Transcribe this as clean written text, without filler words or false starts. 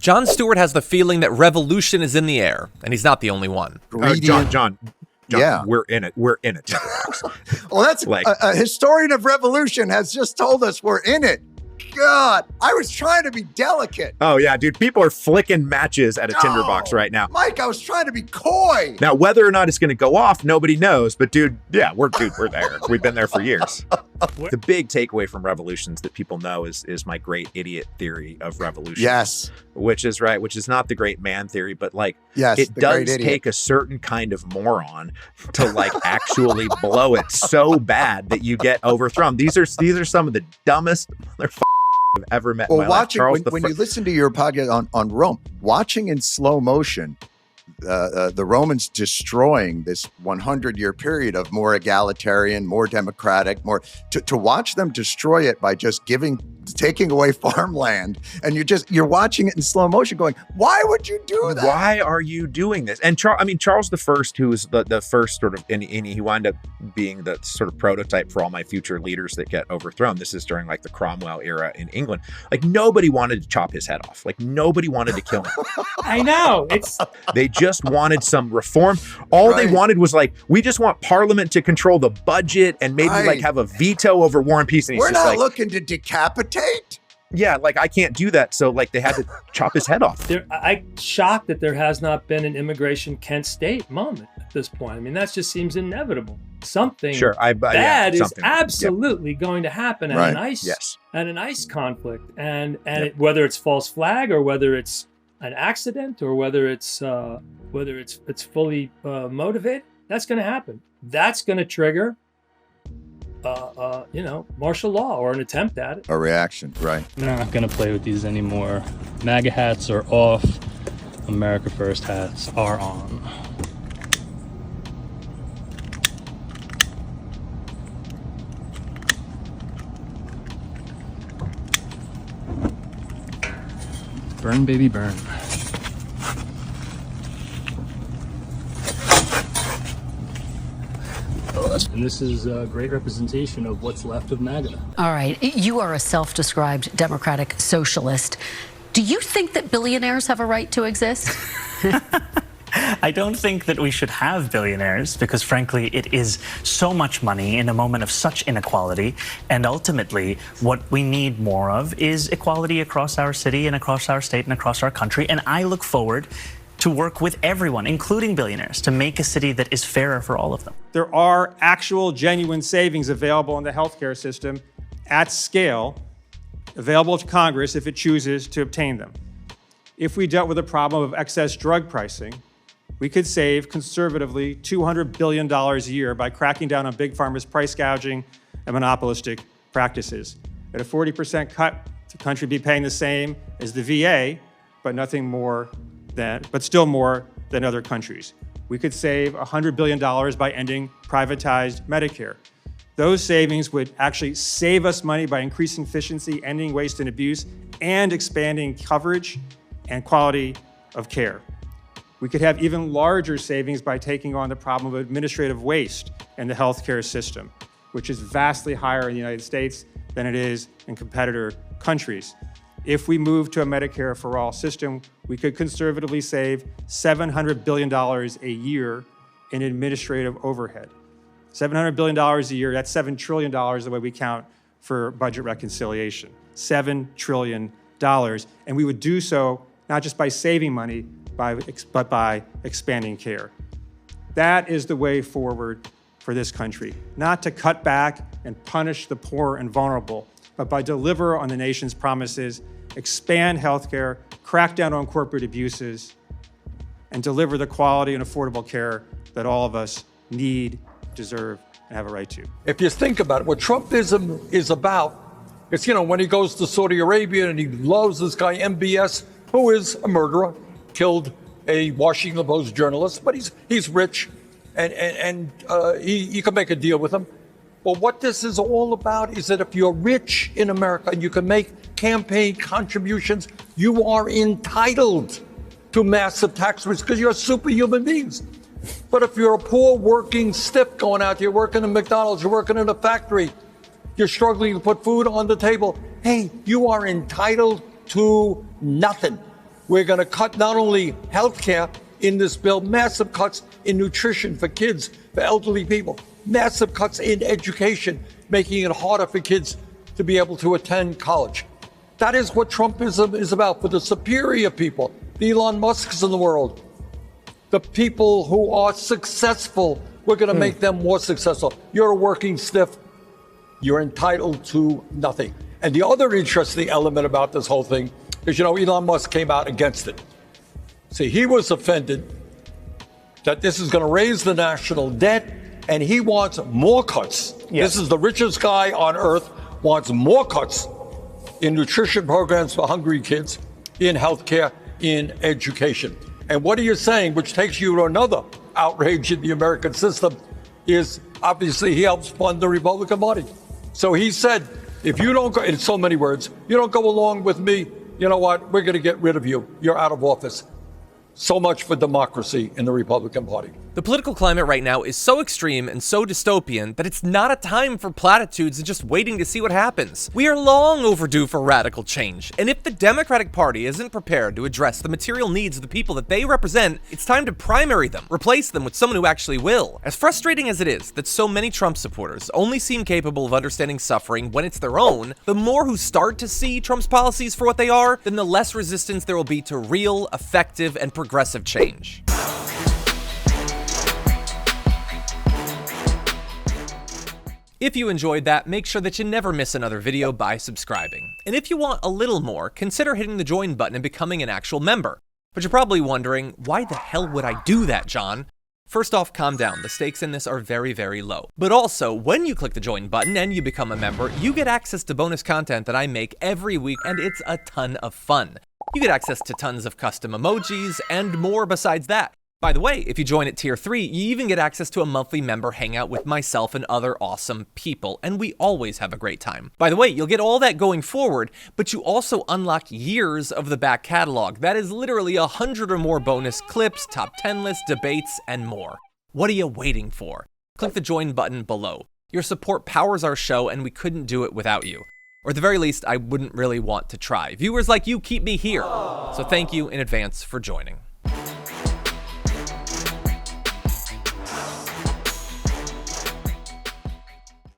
Jon Stewart has the feeling that revolution is in the air, and he's not the only one. John, yeah, we're in it. We're in it. Tinderbox. Well, that's like a historian of revolution has just told us we're in it. God, I was trying to be delicate. Oh, yeah, dude. People are flicking matches at a tinderbox right now. Mike, I was trying to be coy. Now, whether or not it's going to go off, nobody knows. But, dude, we're there. We've been there for years. The big takeaway from revolutions that people know is my great idiot theory of revolution. Yes. Which is right, which is not the great man theory, but like, yes, it does take a certain kind of moron to like actually blow it so bad that you get overthrown. These are some of the dumbest motherfuckers I've ever met. Well, in my life. when you listen to your podcast on Rome, watching in slow motion, the Romans destroying this 100-year period of more egalitarian, more democratic, more to watch them destroy it by just taking away farmland, and you're watching it in slow motion going, why would you do that? Why are you doing this? And Charles the First, who was the first sort of, and he wound up being the sort of prototype for all my future leaders that get overthrown. This is during like the Cromwell era in England. Like nobody wanted to chop his head off. Like nobody wanted to kill him. I know. They just wanted some reform. All they wanted was like, we just want Parliament to control the budget and maybe like have a veto over war and peace. And we're not looking to decapitate. Yeah, like I can't do that. So like they had to chop his head off. I'm shocked that there has not been an immigration Kent State moment at this point. I mean, that just seems inevitable. Something bad is absolutely going to happen at an ice conflict, and whether it's false flag or whether it's an accident or whether it's fully motivated, that's going to happen. That's going to trigger martial law or an attempt at it. A reaction, right. I'm not going to play with these anymore. MAGA hats are off. America First hats are on. Burn, baby, burn. And this is a great representation of what's left of MAGA. All right. You are a self-described democratic socialist. Do you think that billionaires have a right to exist? I don't think that we should have billionaires because, frankly, it is so much money in a moment of such inequality. And ultimately, what we need more of is equality across our city and across our state and across our country. And I look forward to work with everyone, including billionaires, to make a city that is fairer for all of them. There are actual, genuine savings available in the healthcare system at scale, available to Congress if it chooses to obtain them. If we dealt with the problem of excess drug pricing, we could save conservatively $200 billion a year by cracking down on Big Pharma's price gouging and monopolistic practices. At a 40% cut, the country would be paying the same as the VA, but still more than other countries. We could save $100 billion by ending privatized Medicare. Those savings would actually save us money by increasing efficiency, ending waste and abuse, and expanding coverage and quality of care. We could have even larger savings by taking on the problem of administrative waste in the healthcare system, which is vastly higher in the United States than it is in competitor countries. If we move to a Medicare for all system, we could conservatively save $700 billion a year in administrative overhead. $700 billion a year, that's $7 trillion the way we count for budget reconciliation. $7 trillion. And we would do so not just by saving money, but by expanding care. That is the way forward for this country. Not to cut back and punish the poor and vulnerable, but by deliver on the nation's promises, expand healthcare, crack down on corporate abuses, and deliver the quality and affordable care that all of us need, deserve, and have a right to. If you think about it, what Trumpism is about, it's, when he goes to Saudi Arabia and he loves this guy MBS, who is a murderer, killed a Washington Post journalist, but he's rich, and he can make a deal with him. Well, what this is all about is that if you're rich in America and you can make campaign contributions, you are entitled to massive tax rates because you're superhuman beings. But if you're a poor working stiff going out, you're working in McDonald's, you're working in a factory, you're struggling to put food on the table, hey, you are entitled to nothing. We're going to cut not only health care in this bill, massive cuts in nutrition for kids, for elderly people, massive cuts in education, making it harder for kids to be able to attend college. That is what Trumpism is about, for the superior people, the Elon Musks of the world, the people who are successful. We're going to make them more successful. You're a working stiff. You're entitled to nothing. And the other interesting element about this whole thing is, Elon Musk came out against it. See, he was offended that this is going to raise the national debt, and he wants more cuts. Yes. This is the richest guy on earth, wants more cuts in nutrition programs for hungry kids, in healthcare, in education. And what are you saying, which takes you to another outrage in the American system, is obviously he helps fund the Republican Party. So he said, if you don't go, in so many words, you don't go along with me, you know what, we're going to get rid of you. You're out of office. So much for democracy in the Republican Party. The political climate right now is so extreme and so dystopian that it's not a time for platitudes and just waiting to see what happens. We are long overdue for radical change, and if the Democratic Party isn't prepared to address the material needs of the people that they represent, it's time to primary them, replace them with someone who actually will. As frustrating as it is that so many Trump supporters only seem capable of understanding suffering when it's their own, the more who start to see Trump's policies for what they are, then the less resistance there will be to real, effective, and progressive change. If you enjoyed that, make sure that you never miss another video by subscribing. And if you want a little more, consider hitting the join button and becoming an actual member. But you're probably wondering, why the hell would I do that, John? First off, calm down. The stakes in this are very, very low. But also, when you click the join button and you become a member, you get access to bonus content that I make every week, and it's a ton of fun. You get access to tons of custom emojis and more besides that. By the way, if you join at Tier 3, you even get access to a monthly member hangout with myself and other awesome people, and we always have a great time. By the way, you'll get all that going forward, but you also unlock years of the back catalog. That is literally 100 or more bonus clips, top 10 lists, debates, and more. What are you waiting for? Click the join button below. Your support powers our show, and we couldn't do it without you. Or at the very least, I wouldn't really want to try. Viewers like you keep me here. So thank you in advance for joining.